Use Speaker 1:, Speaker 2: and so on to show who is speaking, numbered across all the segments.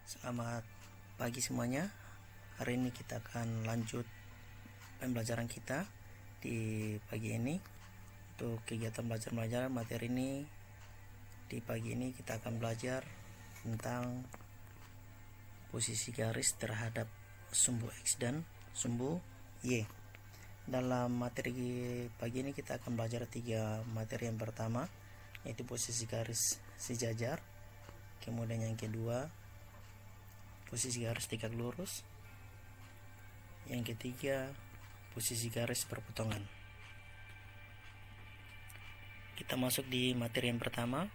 Speaker 1: Selamat pagi semuanya. Hari ini kita akan lanjut pembelajaran kita di pagi ini. Untuk kegiatan belajar materi ini, di pagi ini kita akan belajar tentang posisi garis terhadap sumbu X dan sumbu Y. Dalam materi pagi ini kita akan belajar 3 materi. Yang pertama yaitu posisi garis sejajar, kemudian yang kedua posisi garis tegak lurus, yang ketiga posisi garis perpotongan. Kita masuk di materi yang pertama.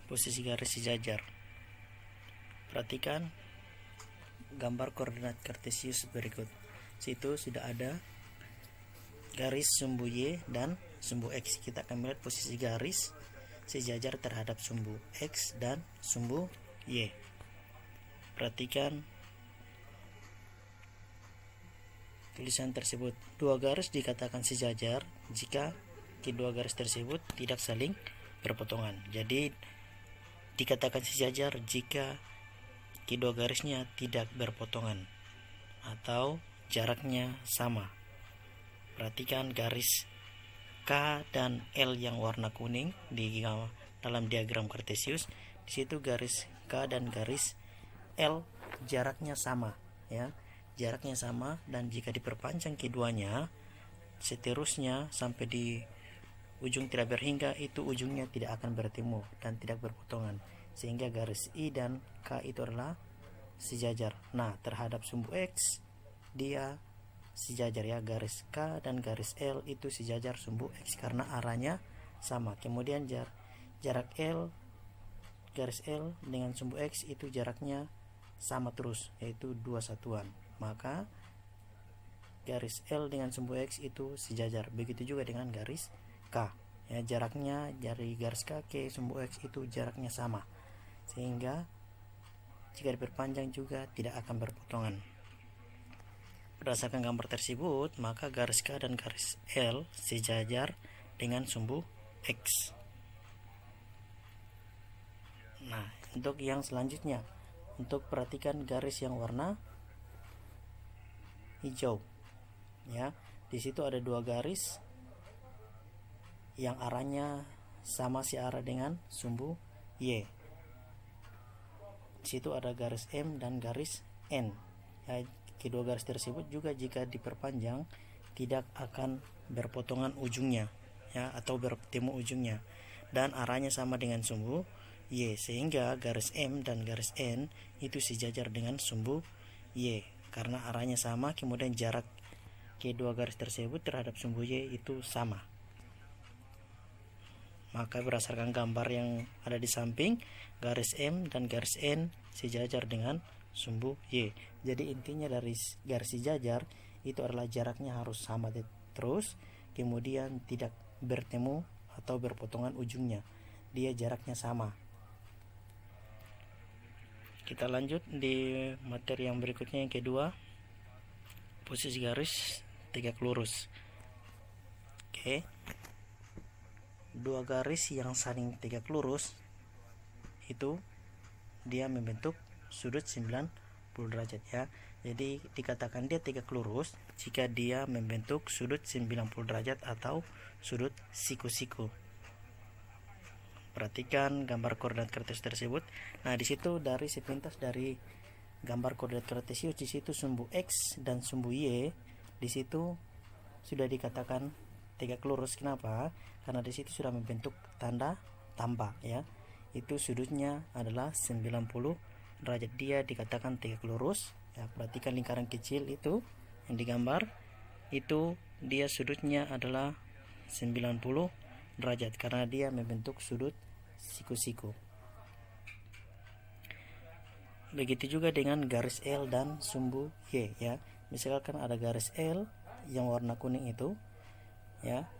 Speaker 1: Posisi garis sejajar. Perhatikan gambar koordinat kartesius berikut. Situ sudah ada garis sumbu Y dan sumbu X. Kita akan melihat posisi garis sejajar terhadap sumbu X dan sumbu Y. Perhatikan tulisan tersebut. Dua garis dikatakan sejajar jika kedua garis tersebut tidak saling berpotongan. Jadi dikatakan sejajar jika kedua garisnya tidak berpotongan atau jaraknya sama. Perhatikan garis K dan L yang warna kuning di dalam diagram kartesius. Di situ garis K dan garis L jaraknya sama, ya. Jaraknya sama, dan jika diperpanjang keduanya seterusnya sampai di ujung tidak berhingga, itu ujungnya tidak akan bertemu dan tidak berpotongan, sehingga garis I dan K itu adalah sejajar. Nah, terhadap sumbu X dia sejajar, ya. Garis K dan garis L itu sejajar sumbu X karena arahnya sama. Kemudian jarak L, garis L dengan sumbu X itu jaraknya sama terus, yaitu 2 satuan. Maka garis L dengan sumbu X itu sejajar. Begitu juga dengan garis K, ya. Jaraknya dari garis K ke sumbu X itu jaraknya sama, sehingga jika diperpanjang juga tidak akan berpotongan. Berdasarkan gambar tersebut, maka garis K dan garis L sejajar dengan sumbu X. Nah, untuk yang selanjutnya, untuk perhatikan garis yang warna hijau, ya. Di situ ada dua garis yang arahnya sama searah dengan sumbu Y. Di situ ada garis M dan garis N, ya. Kedua garis tersebut juga jika diperpanjang tidak akan berpotongan ujungnya, ya, atau bertemu ujungnya, dan arahnya sama dengan sumbu Y, sehingga garis M dan garis N itu sejajar dengan sumbu Y karena arahnya sama, kemudian jarak kedua garis tersebut terhadap sumbu Y itu sama. Maka berdasarkan gambar yang ada di samping, garis M dan garis N sejajar dengan sumbu Y. Jadi intinya dari garis sejajar itu adalah jaraknya harus sama terus, kemudian tidak bertemu atau berpotongan ujungnya, dia jaraknya sama. Kita lanjut di materi yang berikutnya, yang kedua, posisi garis tegak lurus. Oke. Dua garis yang saling tegak lurus itu dia membentuk sudut 90 derajat, ya. Jadi dikatakan dia tegak lurus jika dia membentuk sudut 90 derajat atau sudut siku-siku. Perhatikan gambar koordinat kartesius tersebut. Nah, di situ dari sepintas dari gambar koordinat kartesius, di situ sumbu X dan sumbu Y di situ sudah dikatakan tegak lurus. Kenapa? Karena di situ sudah membentuk tanda tambah, ya. Itu sudutnya adalah 90 derajat, dia dikatakan tegak lurus, ya. Perhatikan lingkaran kecil itu yang digambar, itu dia sudutnya adalah 90 derajat karena dia membentuk sudut siku-siku. Begitu juga dengan garis L dan sumbu Y, ya. Misalkan ada garis L yang warna kuning itu, ya,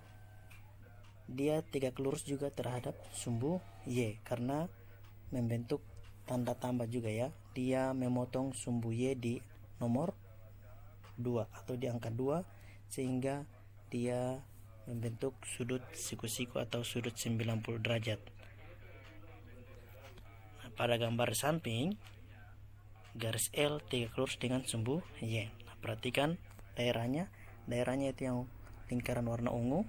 Speaker 1: dia tegak lurus juga terhadap sumbu Y karena membentuk tanda tambah juga, ya. Dia memotong sumbu Y di nomor 2 atau di angka 2, sehingga dia membentuk sudut siku-siku atau sudut 90 derajat. Nah, pada gambar samping, garis L tegak lurus dengan sumbu Y. Nah, perhatikan daerahnya itu yang lingkaran warna ungu,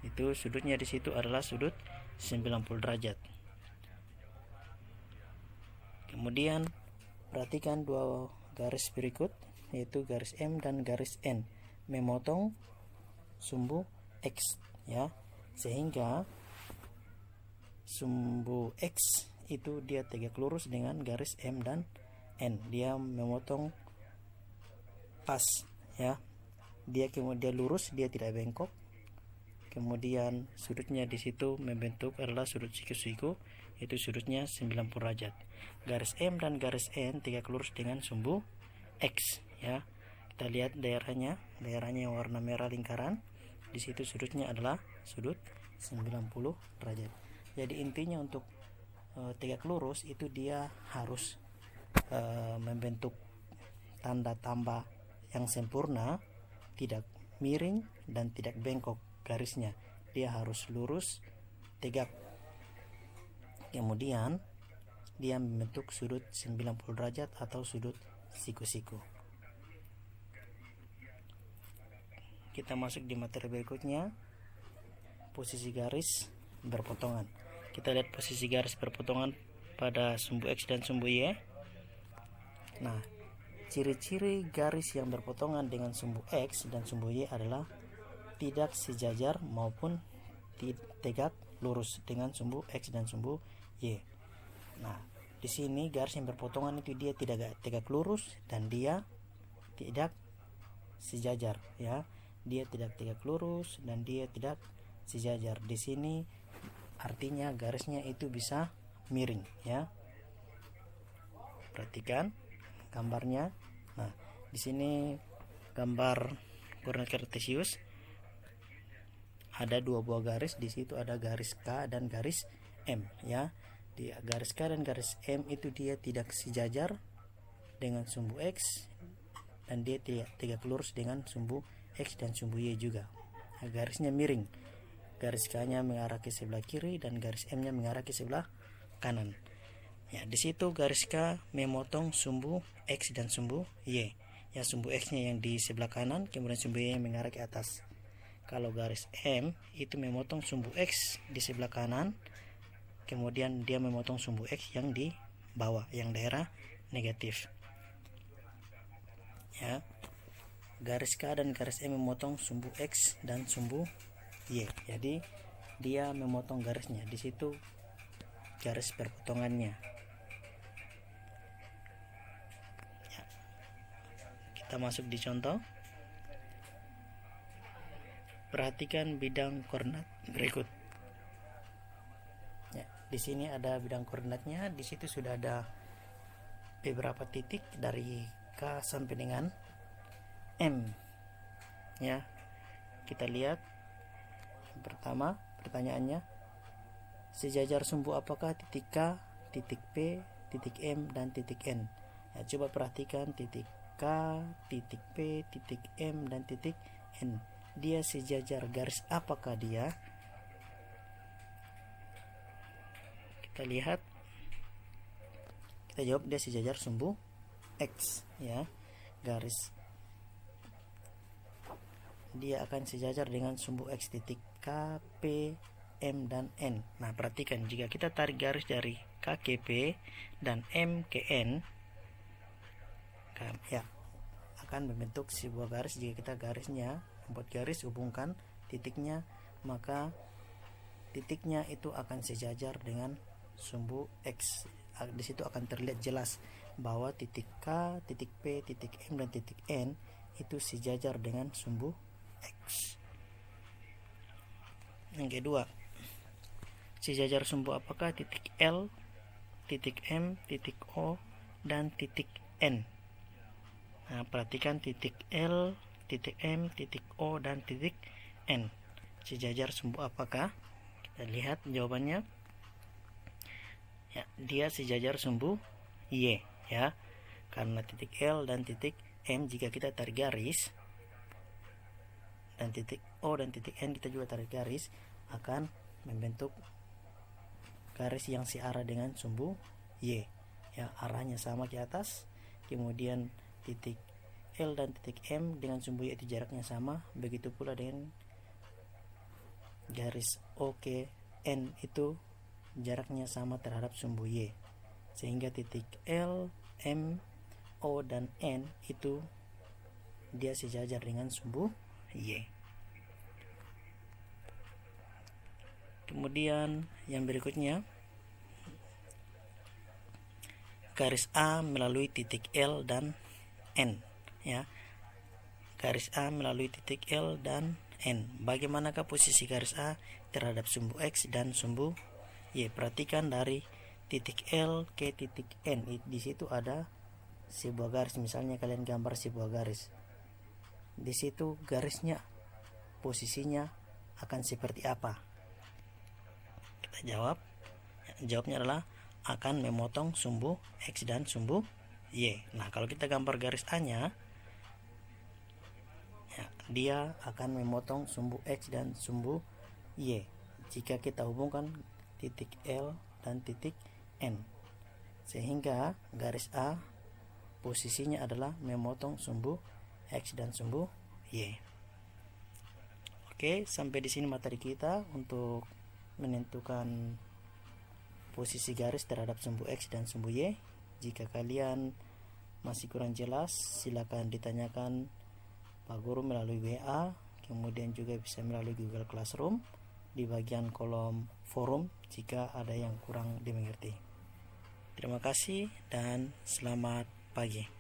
Speaker 1: itu sudutnya di situ adalah sudut 90 derajat. Kemudian perhatikan dua garis berikut, yaitu garis M dan garis N, memotong sumbu X, ya, sehingga sumbu X itu dia tegak lurus dengan garis M dan N, dia memotong pas, ya, dia kemudian lurus, dia tidak bengkok. Kemudian sudutnya di situ membentuk adalah sudut siku-siku, itu sudutnya 90 derajat. Garis M dan garis N tegak lurus dengan sumbu X, ya. Kita lihat daerahnya yang warna merah lingkaran, di situ sudutnya adalah sudut 90 derajat. Jadi intinya untuk tegak lurus itu dia harus membentuk tanda tambah yang sempurna, tidak miring dan tidak bengkok garisnya, dia harus lurus tegak. Kemudian dia membentuk sudut 90 derajat atau sudut siku-siku. Kita masuk di materi berikutnya, posisi garis berpotongan. Kita lihat posisi garis berpotongan pada sumbu X dan sumbu Y. Nah, ciri-ciri garis yang berpotongan dengan sumbu X dan sumbu Y adalah tidak sejajar maupun tegak lurus dengan sumbu X dan sumbu Y. Nah, di sini garis yang berpotongan itu dia tidak tegak lurus dan dia tidak sejajar, ya. Dia tidak tegak lurus dan dia tidak sejajar. Di sini artinya garisnya itu bisa miring, ya. Perhatikan gambarnya. Nah, di sini gambar koordinat kartesius, ada dua buah garis, di situ ada garis K dan garis M, ya. Di garis K dan garis M itu dia tidak sejajar dengan sumbu X dan dia tidak tegak lurus dengan sumbu X dan sumbu Y juga. Nah, garisnya miring. Garis K-nya mengarah ke sebelah kiri dan garis M-nya mengarah ke sebelah kanan. Ya, di situ garis K memotong sumbu X dan sumbu Y. Ya, sumbu X-nya yang di sebelah kanan, kemudian sumbu Y yang mengarah ke atas. Kalau garis M itu memotong sumbu X di sebelah kanan, kemudian dia memotong sumbu X yang di bawah, yang daerah negatif. Ya. Garis K dan garis M memotong sumbu X dan sumbu Y. Jadi dia memotong garisnya. Di situ garis perpotongannya. Ya. Kita masuk di contoh. Perhatikan bidang koordinat berikut. Ya, di sini ada bidang koordinatnya. Di situ sudah ada beberapa titik dari K sampai dengan M. Ya, kita lihat. Yang pertama, pertanyaannya, sejajar sumbu apakah titik K, titik P, titik M, dan titik N? Ya, coba perhatikan titik K, titik P, titik M, dan titik N. Dia sejajar garis apakah dia? Kita lihat. Kita jawab dia sejajar sumbu X, ya. Garis dia akan sejajar dengan sumbu X, titik K, P, M, dan N. Nah, perhatikan jika kita tarik garis dari K ke P dan M ke N, ya, akan membentuk sebuah garis. Jika kita garisnya membuat garis hubungkan titiknya, maka titiknya itu akan sejajar dengan sumbu X. Di situ akan terlihat jelas bahwa titik K, titik P, titik M, dan titik N itu sejajar dengan sumbu X. Yang kedua, sejajar sumbu apakah titik L, titik M, titik O, dan titik N? Nah, perhatikan titik L, titik M, titik O, dan titik N. Sejajar sumbu apakah? Kita lihat jawabannya. Ya, dia sejajar sumbu Y, ya. Karena titik L dan titik M, jika kita tarik garis dan titik O dan titik N kita juga tarik garis, akan membentuk garis yang searah dengan sumbu Y. Ya, arahnya sama ke atas. Kemudian titik L dan titik M dengan sumbu Y itu jaraknya sama. Begitu pula dengan garis O ke N itu jaraknya sama terhadap sumbu Y. Sehingga titik L, M, O dan N itu dia sejajar dengan sumbu Y. Kemudian yang berikutnya, garis A melalui titik L dan N, ya. Garis A melalui titik L dan N. Bagaimanakah posisi garis A terhadap sumbu X dan sumbu Y? Perhatikan dari titik L ke titik N. Di situ ada sebuah garis. Misalnya kalian gambar sebuah garis. Di situ garisnya posisinya akan seperti apa? Kita jawab. Jawabnya adalah akan memotong sumbu X dan sumbu Y. Nah, kalau kita gambar garis A-nya, ya, dia akan memotong sumbu X dan sumbu Y jika kita hubungkan titik L dan titik N. Sehingga garis A posisinya adalah memotong sumbu X dan sumbu Y. Oke, sampai di sini materi kita untuk menentukan posisi garis terhadap sumbu X dan sumbu Y. Jika kalian masih kurang jelas, silakan ditanyakan Pak Guru melalui WA, kemudian juga bisa melalui Google Classroom di bagian kolom forum jika ada yang kurang dimengerti. Terima kasih dan selamat pagi.